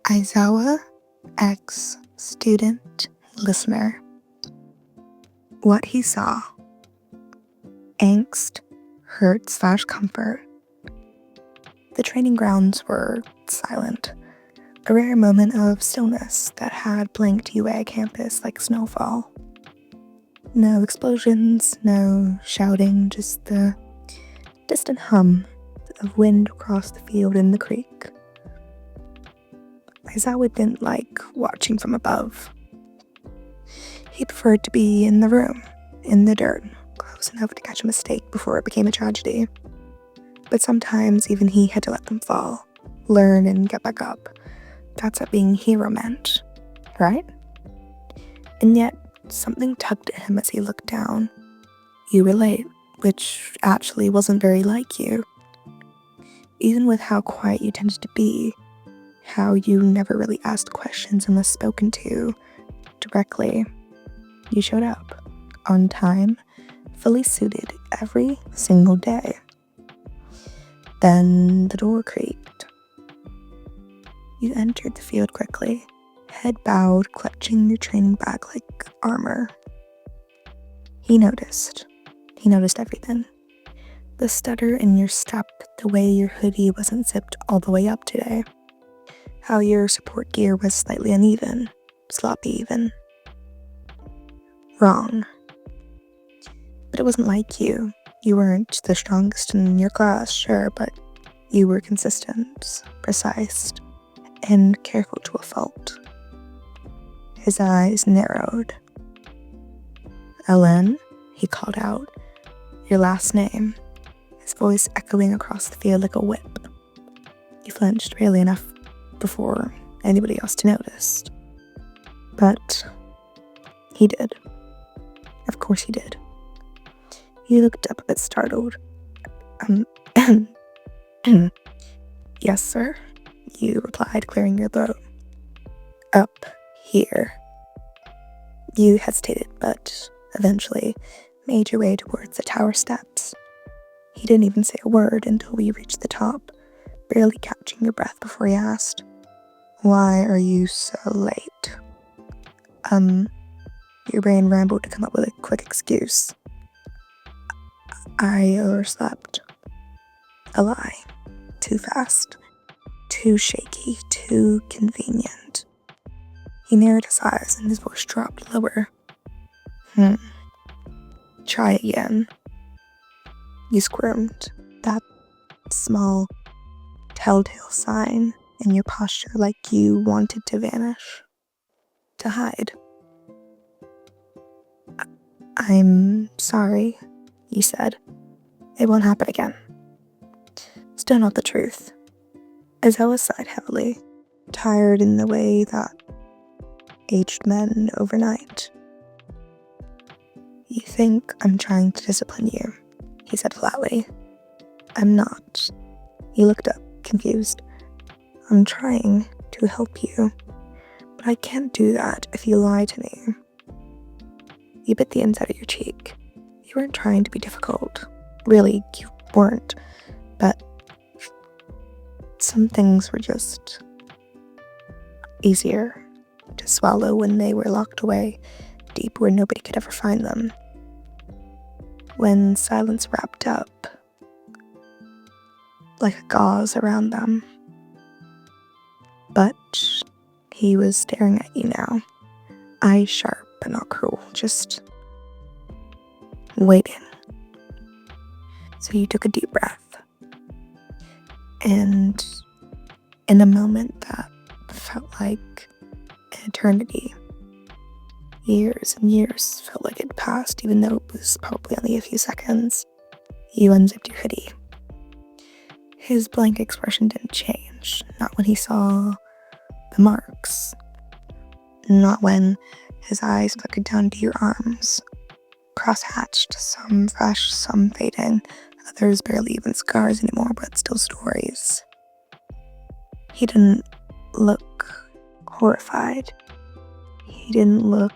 Aizawa, ex-student, listener. What he saw. Angst, hurt/comfort. The training grounds were silent, a rare moment of stillness that had blanked UA campus like snowfall. No explosions, no shouting, just the distant hum of wind across the field and the creek. Aizawa didn't like watching from above. He preferred to be in the room, in the dirt, close enough to catch a mistake before it became a tragedy. But sometimes even he had to let them fall, learn and get back up. That's what being a hero meant, right? And yet, something tugged at him as he looked down. You were late, which actually wasn't very like you. Even with how quiet you tended to be, how you never really asked questions unless spoken to directly, you showed up, on time, fully suited every single day. Then the door creaked. You entered the field quickly, head bowed, clutching your training bag like armor. He noticed everything. The stutter in your step, the way your hoodie wasn't zipped all the way up today, how your support gear was slightly uneven, sloppy even. Wrong. But it wasn't like you. You weren't the strongest in your class, sure, but you were consistent, precise, and careful to a fault. His eyes narrowed. "Ellen," he called out, "your last name," his voice echoing across the field like a whip. You flinched barely enough before anybody else to notice. But he did. Of course he did. You looked up a bit startled. "Yes, sir," you replied, clearing your throat. "Up here." You hesitated, but eventually made your way towards the tower steps. He didn't even say a word until we reached the top, barely catching your breath before he asked, "Why are you so late?" Your brain rambled to come up with a quick excuse. "I overslept." A lie. Too fast. Too shaky. Too convenient. He narrowed his eyes and his voice dropped lower. Try again." You squirmed. That small telltale sign in your posture, like you wanted to vanish. To hide. "I'm sorry," you said. "It won't happen again." Still not the truth. Aizawa sighed heavily, tired in the way that aged men overnight. "You think I'm trying to discipline you," he said flatly. "I'm not." He looked up, confused. "I'm trying to help you, but I can't do that if you lie to me." You bit the inside of your cheek. You weren't trying to be difficult. Really, you weren't. But some things were just easier to swallow when they were locked away deep where nobody could ever find them. When silence wrapped up like a gauze around them. But he was staring at you now, eyes sharp but not cruel, just waiting. So you took a deep breath, and in a moment that felt like an eternity, years and years felt like it passed, even though it was probably only a few seconds, you unzipped your hoodie. His blank expression didn't change, not when he saw the marks, not when his eyes flickered down to your arms, cross-hatched, some fresh, some fading, others barely even scars anymore, but still stories. He didn't look horrified. He didn't look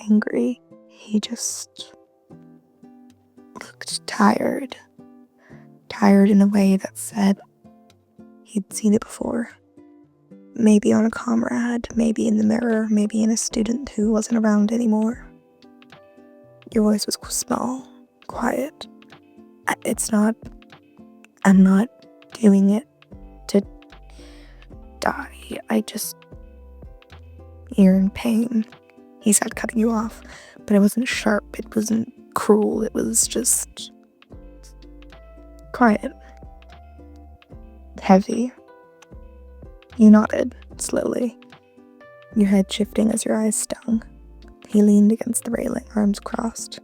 angry. He just looked tired. Tired in a way that said he'd seen it before. Maybe on a comrade, maybe in the mirror, maybe in a student who wasn't around anymore. Your voice was small, quiet. I'm not doing it to die. You're in pain, he said, cutting you off. But it wasn't sharp, it wasn't cruel, it was just quiet. Heavy. You nodded, slowly, your head shifting as your eyes stung. He leaned against the railing, arms crossed.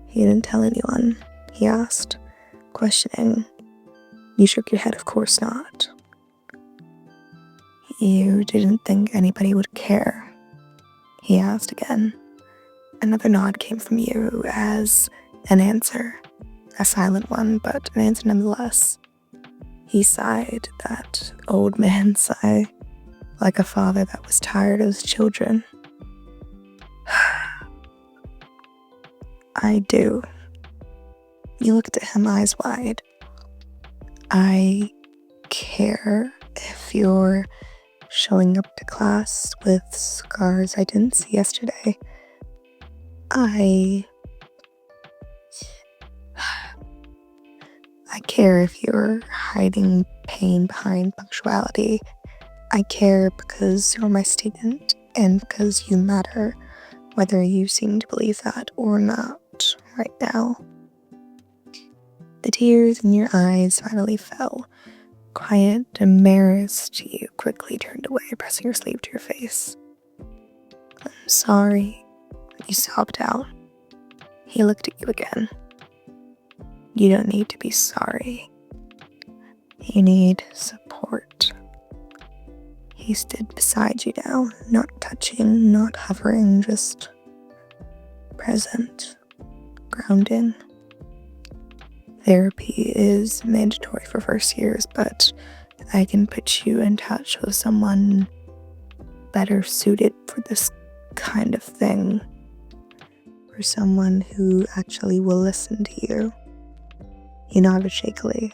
"You didn't tell anyone?" he asked, questioning. You shook your head. "Of course not." "You didn't think anybody would care?" he asked again. Another nod came from you as an answer, a silent one, but an answer nonetheless. He sighed, that old man sigh, like a father that was tired of his children. "I do." You looked at him, eyes wide. "I care if you're showing up to class with scars I didn't see yesterday. I care if you're hiding pain behind punctuality. I care because you're my student and because you matter, whether you seem to believe that or not right now." The tears in your eyes finally fell. Quiet, embarrassed, you quickly turned away, pressing your sleeve to your face. "I'm sorry," you sobbed out. He looked at you again. "You don't need to be sorry. You need support." He stood beside you now, not touching, not hovering, just present, grounding. "Therapy is mandatory for first years, but I can put you in touch with someone better suited for this kind of thing. For someone who actually will listen to you." He nodded shakily.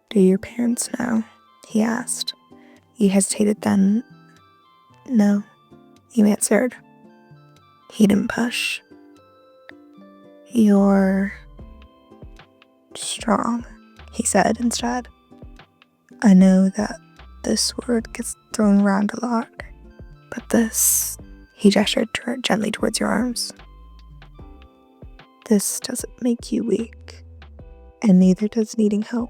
"Do your parents know?" he asked. You hesitated, then, "No," you answered. He didn't push. "You're strong," he said instead. "I know that this word gets thrown around a lot, but this," he gestured gently towards your arms, "this doesn't make you weak, and neither does needing help."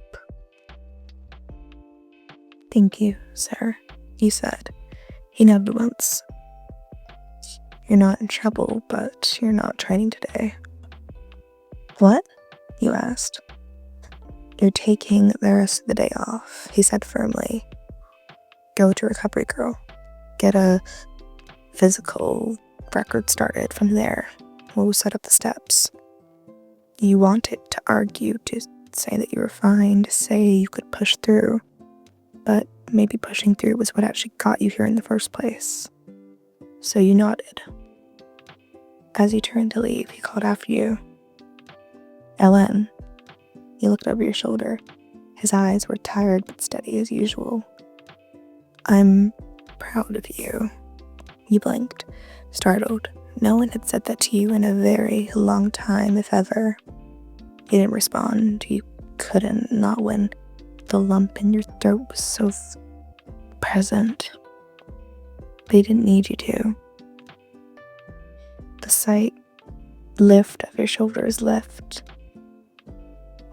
"Thank you, sir," you said. He nodded once. "You're not in trouble, but you're not training today." "What?" you asked. "You're taking the rest of the day off," he said firmly. "Go to recovery, girl. Get a physical record started. From there, we'll set up the steps." You wanted to argue, to say that you were fine, to say you could push through, but maybe pushing through was what actually got you here in the first place. So you nodded. As you turned to leave, he called after you. "Ellen." He looked over your shoulder. His eyes were tired but steady as usual. "I'm proud of you." You blinked, startled. No one had said that to you in a very long time, if ever. You didn't respond. You couldn't, not when the lump in your throat was so present. But he didn't need you to. The slight lift of your shoulders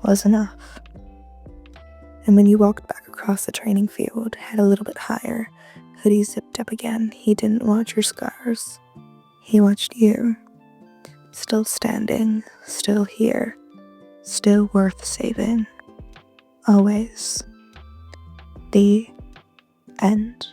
was enough. And when you walked back across the training field, head a little bit higher, hoodie zipped up again, he didn't watch your scars. He watched you. Still standing, still here, still worth saving. Always. The end.